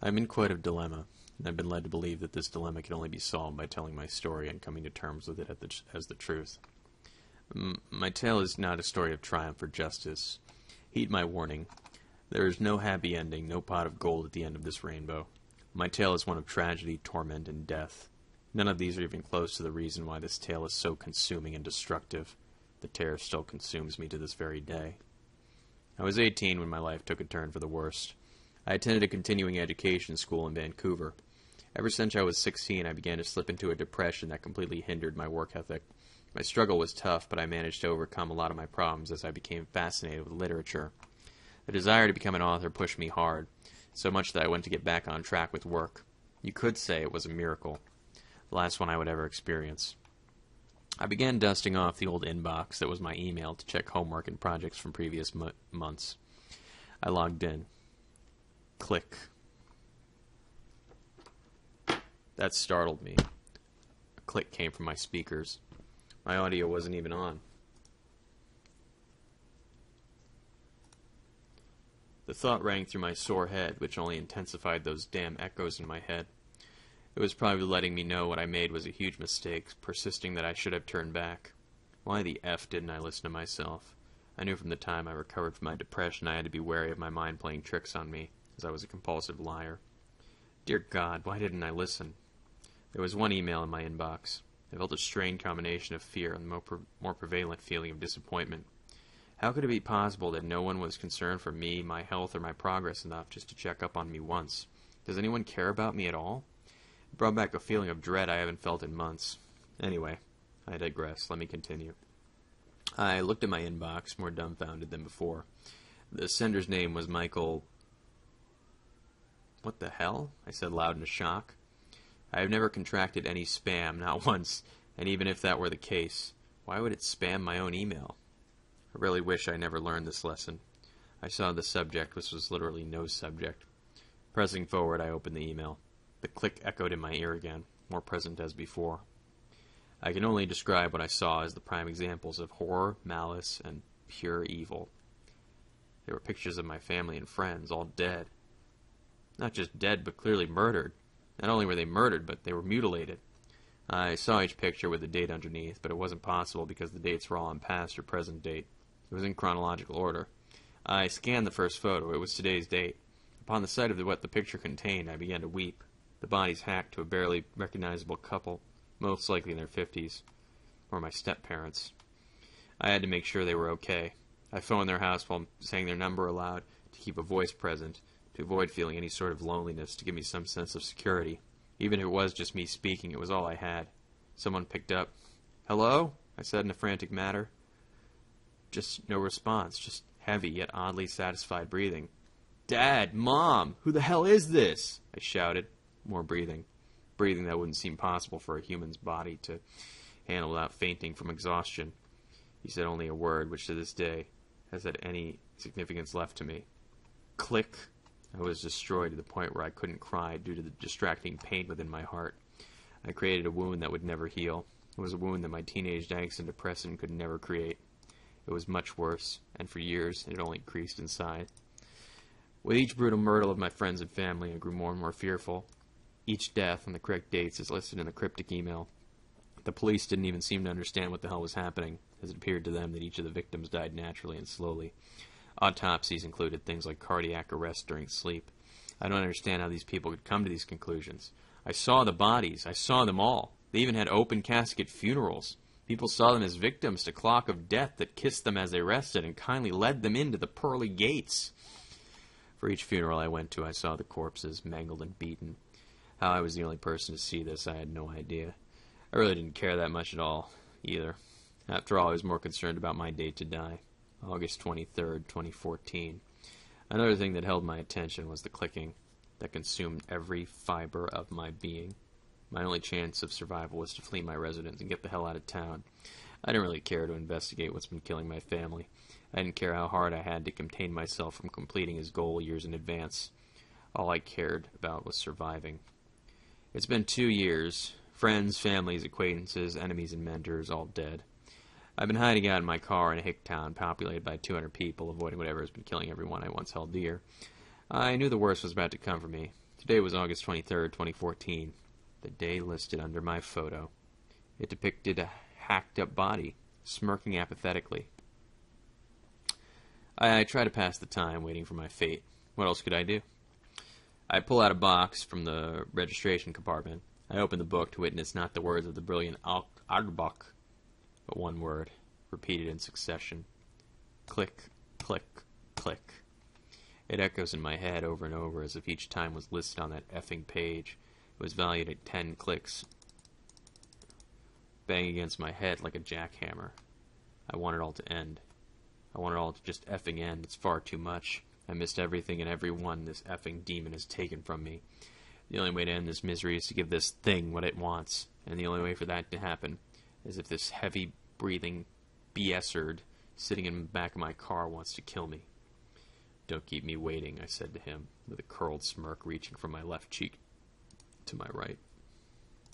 I'm in quite a dilemma, and I've been led to believe that this dilemma can only be solved by telling my story and coming to terms with it as the truth. My tale is not a story of triumph or justice. Heed my warning. There is no happy ending, no pot of gold at the end of this rainbow. My tale is one of tragedy, torment, and death. None of these are even close to the reason why this tale is so consuming and destructive. The terror still consumes me to this very day. I was 18 when my life took a turn for the worst. I attended a continuing education school in Vancouver. Ever since I was 16, I began to slip into a depression that completely hindered my work ethic. My struggle was tough, but I managed to overcome a lot of my problems as I became fascinated with literature. The desire to become an author pushed me hard, so much that I went to get back on track with work. You could say it was a miracle, the last one I would ever experience. I began dusting off the old inbox that was my email to check homework and projects from previous months. I logged in. Click. That startled me. A click came from my speakers. My audio wasn't even on. The thought rang through my sore head, which only intensified those damn echoes in my head. It was probably letting me know what I made was a huge mistake, persisting that I should have turned back. Why the F didn't I listen to myself? I knew from the time I recovered from my depression I had to be wary of my mind playing tricks on me, as I was a compulsive liar. Dear God, why didn't I listen? There was one email in my inbox. I felt a strained combination of fear and the more prevalent feeling of disappointment. How could it be possible that no one was concerned for me, my health, or my progress enough just to check up on me once? Does anyone care about me at all? It brought back a feeling of dread I haven't felt in months. Anyway, I digress. Let me continue. I looked at my inbox, more dumbfounded than before. The sender's name was Michael... What the hell? I said loud in shock. I have never contracted any spam, not once, and even if that were the case, why would it spam my own email? I really wish I never learned this lesson. I saw the subject, which was literally no subject. Pressing forward, I opened the email. The click echoed in my ear again, more present as before. I can only describe what I saw as the prime examples of horror, malice, and pure evil. There were pictures of my family and friends, all dead. Not just dead, but clearly murdered. Not only were they murdered, but they were mutilated. I saw each picture with the date underneath, but it wasn't possible because the dates were all on past or present date. It was in chronological order. I scanned the first photo. It was today's date. Upon the sight of what the picture contained, I began to weep. The bodies hacked to a barely recognizable couple, most likely in their 50s, or my step-parents. I had to make sure they were okay. I phoned their house while saying their number aloud to keep a voice present, to avoid feeling any sort of loneliness, to give me some sense of security. Even if it was just me speaking, it was all I had. Someone picked up. "Hello?" I said in a frantic manner. Just no response, just heavy yet oddly satisfied breathing. "Dad! Mom! Who the hell is this?" I shouted. More breathing. Breathing that wouldn't seem possible for a human's body to handle without fainting from exhaustion. He said only a word, which to this day has had any significance left to me. Click. I was destroyed to the point where I couldn't cry due to the distracting pain within my heart. I created a wound that would never heal. It was a wound that my teenage angst and depression could never create. It was much worse, and for years it only increased inside. With each brutal murder of my friends and family, I grew more and more fearful. Each death on the correct dates is listed in the cryptic email. The police didn't even seem to understand what the hell was happening, as it appeared to them that each of the victims died naturally and slowly. Autopsies included things like cardiac arrest during sleep. I don't understand how these people could come to these conclusions. I saw the bodies. I saw them all. They even had open casket funerals. People saw them as victims to clock of death that kissed them as they rested and kindly led them into the pearly gates. For each funeral I went to, I saw the corpses, mangled and beaten. How I was the only person to see this, I had no idea. I really didn't care that much at all, either. After all, I was more concerned about my date to die. August 23rd, 2014. Another thing that held my attention was the clicking that consumed every fiber of my being. My only chance of survival was to flee my residence and get the hell out of town. I didn't really care to investigate what's been killing my family. I didn't care how hard I had to contain myself from completing his goal years in advance. All I cared about was surviving. It's been 2 years. Friends, families, acquaintances, enemies, and mentors all dead. I've been hiding out in my car in a hick town populated by 200 people, avoiding whatever has been killing everyone I once held dear. I knew the worst was about to come for me. Today was August 23rd, 2014, the day listed under my photo. It depicted a hacked-up body, smirking apathetically. I try to pass the time waiting for my fate. What else could I do? I pull out a box from the registration compartment. I open the book to witness not the words of the brilliant Agbach, but one word, repeated in succession. Click, click, click. It echoes in my head over and over as if each time was listed on that effing page. It was valued at 10 clicks. Bang against my head like a jackhammer. I want it all to end. I want it all to just effing end. It's far too much. I missed everything and everyone this effing demon has taken from me. The only way to end this misery is to give this thing what it wants. And the only way for that to happen is if this heavy-breathing BS-erd sitting in the back of my car wants to kill me. Don't keep me waiting, I said to him, with a curled smirk reaching from my left cheek to my right.